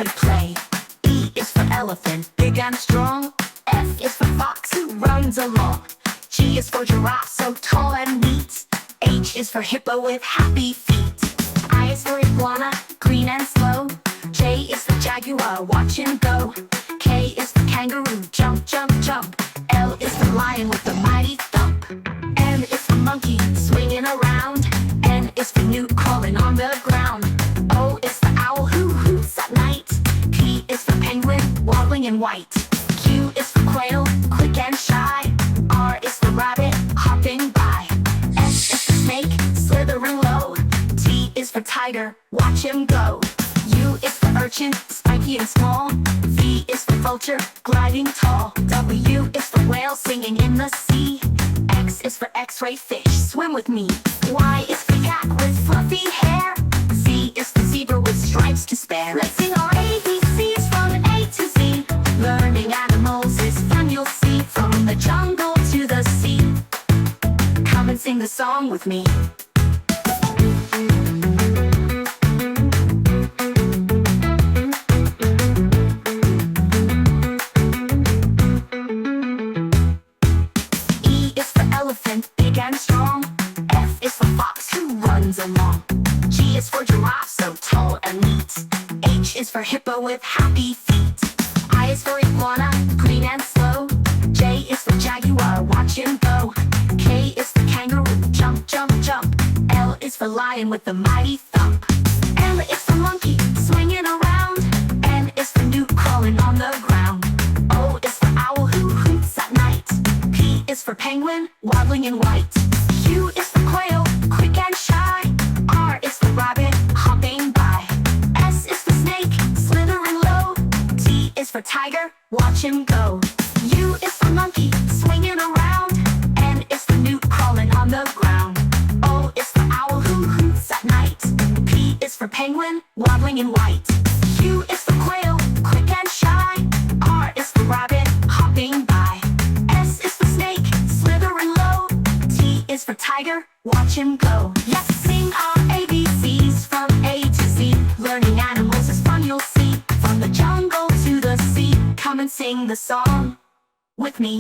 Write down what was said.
to play. E is for elephant, big and strong. F is for fox who runs along. G is for giraffe, so tall and neat. H is for hippo with happy feet. I is for iguana, green and slow. J is for jaguar, watch him go. K is for kangaroo, jump, jump, jump. L is for lion with a mighty thump. M is for monkey, swinging around. N is for newt, crawling on the ground. O is for owl who hoots at night. P is for penguin, waddling in white. Q is for quail, quick and shy. R is for rabbit, hopping by. S is for snake, slithering low. T is for tiger, watch him go. U is for urchin, spiky and small. V is for vulture, gliding tall. W is for whale, singing in the sea. X is for x-ray fish, swim with me. Y is for cat with fluffy hair. Z is for zebra with stripes to spare. Let's sing our ABCs from A to Z. Learning animals is fun, you'll see. From the jungle to the sea. Come and sing the song with me. Elephant, big and strong. F is for fox who runs along. G is for giraffe, so tall and neat. H is for hippo with happy feet. I is for iguana, green and slow. J is for jaguar, watch him go. K is for kangaroo, jump, jump, jump. L is for lion with a mighty thump. M is for monkey, swinging around. N is for newt, crawling on the ground. O is for owl who hoots at night. P is for penguin, waddling in white. Q is for quail, quick and shy. R is for rabbit, hopping by. S is for snake, slithering low. T is for tiger, watch him go. U is for monkey, swinging around. N is for newt, crawling on the ground. O is for owl who hoots at night. P is for penguin, waddling in white. Q is for quail, quick and shy. R is for rabbit, hopping by. S is for snake, slithering low. T is for tiger, watch him go. Let's sing our ABCs from A to Z. Learning animals is fun, you'll see. From the jungle to the sea. Come and sing the song with me.